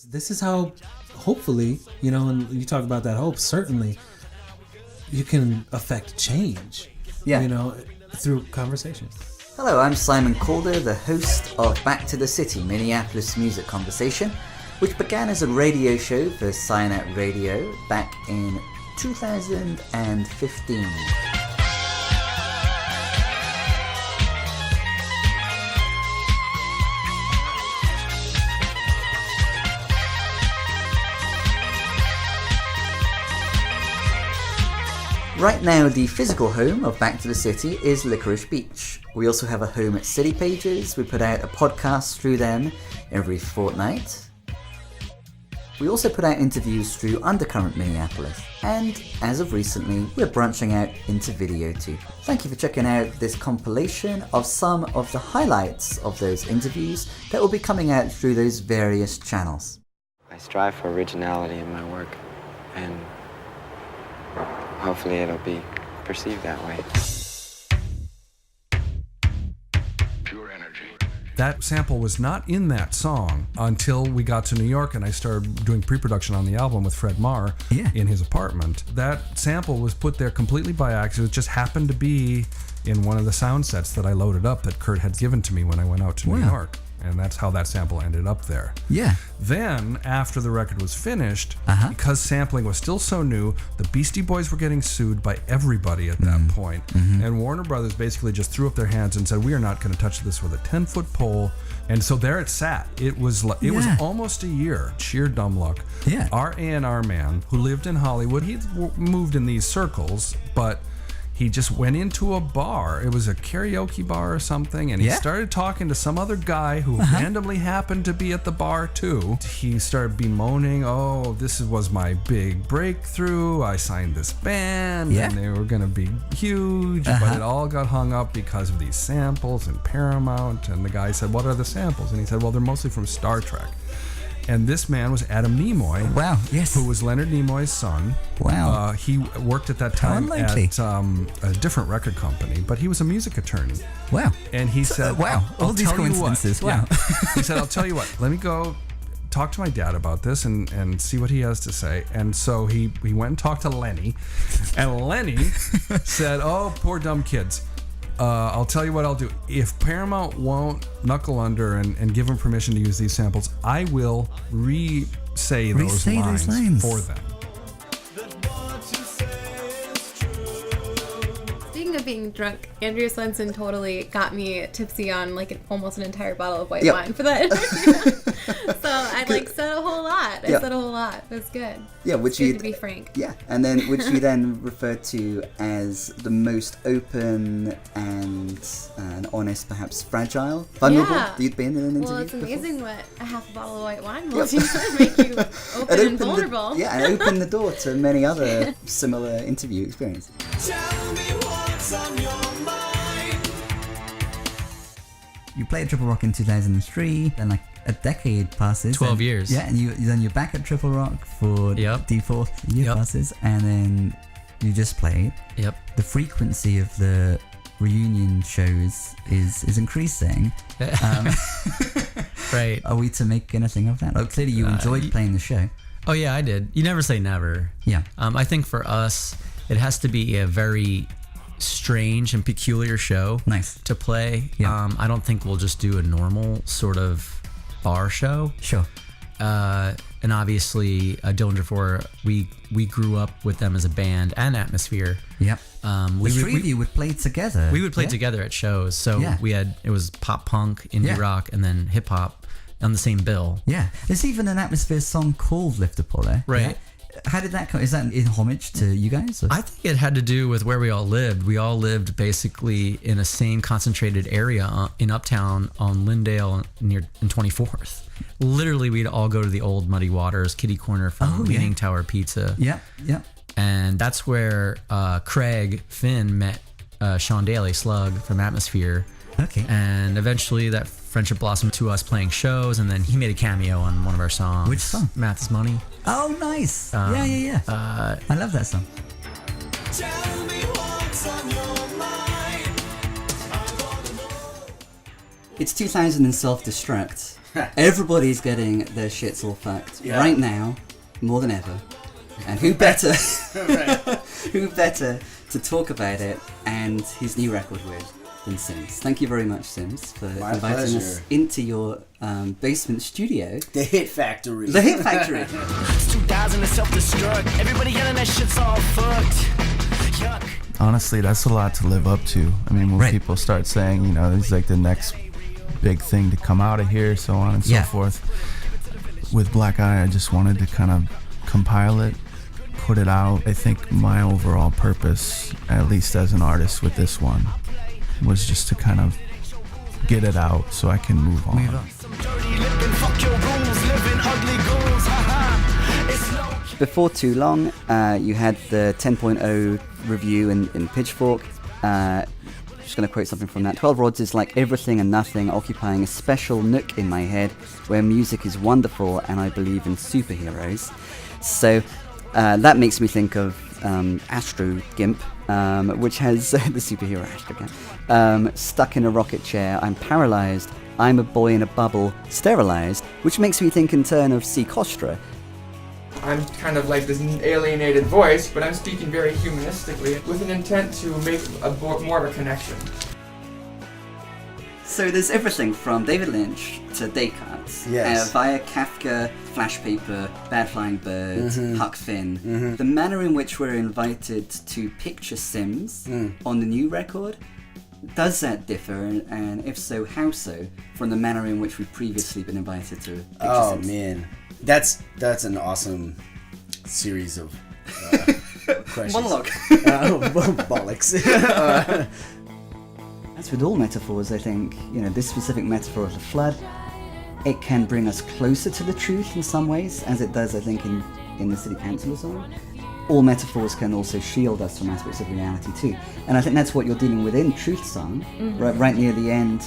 This is how, hopefully, and you talk about that hope, certainly you can affect change, through conversation. Hello, I'm Simon Calder, the host of Back to the City, Minneapolis Music Conversation, which began as a radio show for Cyanat Radio back in 2015. Right now, the physical home of Back to the City is Licorice Beach. We also have a home at City Pages. We put out a podcast through them every fortnight. We also put out interviews through Undercurrent Minneapolis. And as of recently, we're branching out into video too. Thank you for checking out this compilation of some of the highlights of those interviews that will be coming out through those various channels. I strive for originality in my work, and hopefully it'll be perceived that way. Pure energy. That sample was not in that song until we got to New York and I started doing pre-production on the album with Fred Marr in his apartment. That sample was put there completely by accident. It just happened to be in one of the sound sets that I loaded up that Kurt had given to me when I went out to New York. And that's how that sample ended up there. Yeah. Then, after the record was finished, because sampling was still so new, the Beastie Boys were getting sued by everybody at that point. And Warner Brothers basically just threw up their hands and said, we are not going to touch this with a 10-foot pole. And so there it sat. It was was almost a year. Sheer dumb luck. Yeah. Our A&R man, who lived in Hollywood, he moved in these circles, but he just went into a bar. It was a karaoke bar or something, and he started talking to some other guy who randomly happened to be at the bar too. He started bemoaning, oh, this was my big breakthrough. I signed this band, and they were going to be huge, but it all got hung up because of these samples and Paramount. And the guy said, what are the samples? And he said, well, they're mostly from Star Trek. And this man was Adam Nimoy, who was Leonard Nimoy's son. Wow. He worked at that time at a different record company, but he was a music attorney. Wow. And he said, all these coincidences. Wow. He said, I'll tell you what, let me go talk to my dad about this and see what he has to say. And so he went and talked to Lenny, and Lenny said, oh, poor dumb kids. I'll tell you what I'll do. If Paramount won't knuckle under and give them permission to use these samples, I will re-say those lines for them. Speaking of being drunk, Andrea Swenson totally got me tipsy on almost an entire bottle of white wine for that interview. So I said a whole lot. I said a whole lot. That's good. Yeah, which you to be frank. Yeah, and then which you then referred to as the most open and honest, perhaps fragile, vulnerable you'd been in an interview. Well, it's amazing before. what a half a bottle of white wine will do to make you open and vulnerable. And open the door to many other similar interview experiences. Tell me what's on your mind. You played Triple Rock in 2003, then a decade passes. 12 years. Yeah, and then you're back at Triple Rock for D4 year passes, and then you just played. Yep. The frequency of the reunion shows is increasing. Right. Are we to make anything of that? Oh, clearly you enjoyed playing the show. Oh yeah, I did. You never say never. Yeah. I think for us, it has to be a very strange and peculiar show to play. Yeah. I don't think we'll just do a normal sort of bar show. Sure. And obviously, Dillinger 4, we grew up with them as a band and Atmosphere. Yep. The three of you would play together. We would play together at shows. So it was pop punk, indie rock, and then hip hop on the same bill. Yeah. There's even an Atmosphere song called Lift Apollo. Right. Yeah? How did that come? Is that in homage to you guys? Or? I think it had to do with where we all lived. We all lived basically in a same concentrated area in Uptown on Lyndale in 24th. Literally, we'd all go to the old Muddy Waters kitty corner from Leaning Tower Pizza. Yeah. And that's where Craig Finn met Sean Daly, Slug, from Atmosphere. Okay. And eventually that friendship blossomed to us playing shows, and then he made a cameo on one of our songs. Which song? Math is Money. Oh, nice. Yeah. I love that song. Tell me what's on your mind. It's 2000 and Self-Destruct. Everybody's getting their shits all fucked right now, more than ever. And who better, who better to talk about it and his new record with than Sims. Thank you very much, Sims, for inviting us into your basement studio. The Hit Factory. The Hit Factory. It's 2000 and self-destruct. Everybody yelling that shit's all fucked. Yuck. Honestly, that's a lot to live up to. I mean, when people start saying, you know, it's like the next big thing to come out of here, so on and so forth. With Black Eye, I just wanted to kind of compile it, put it out. I think my overall purpose, at least as an artist with this one, was just to kind of get it out so I can move on. Before too long, you had the 10.0 review in Pitchfork. Just going to quote something from that. 12 Rods is like everything and nothing, occupying a special nook in my head where music is wonderful and I believe in superheroes. So that makes me think of Astro Gimp, which has the superhero Astro Gimp, stuck in a rocket chair, I'm paralyzed, I'm a boy in a bubble, sterilized, which makes me think in turn of C. Kostra. I'm kind of like this alienated voice, but I'm speaking very humanistically with an intent to make more of a connection. So there's everything from David Lynch to Descartes, via Kafka, Flash Paper, Bad Flying Bird, Huck Finn. The manner in which we're invited to picture Sims on the new record, does that differ, and if so, how so, from the manner in which we've previously been invited to picture Sims? Man, that's an awesome series of questions. Monologue. Bollocks. As with all metaphors, I think, you know, this specific metaphor of the flood, it can bring us closer to the truth in some ways, as it does, I think, in the City Council song. All metaphors can also shield us from aspects of reality too. And I think that's what you're dealing with in Truth Song, right near the end.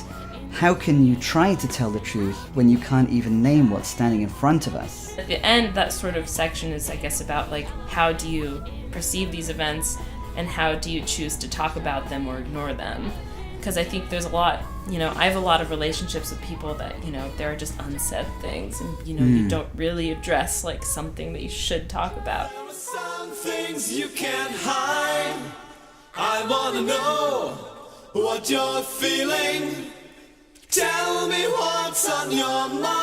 How can you try to tell the truth when you can't even name what's standing in front of us? At the end, that sort of section is, I guess, about like how do you perceive these events and how do you choose to talk about them or ignore them? Because I think there's a lot, you know, I have a lot of relationships with people that, you know, there are just unsaid things and, you know, you don't really address like something that you should talk about. Some things you can't hide. I wanna know what you're feeling. Tell me what's on your mind.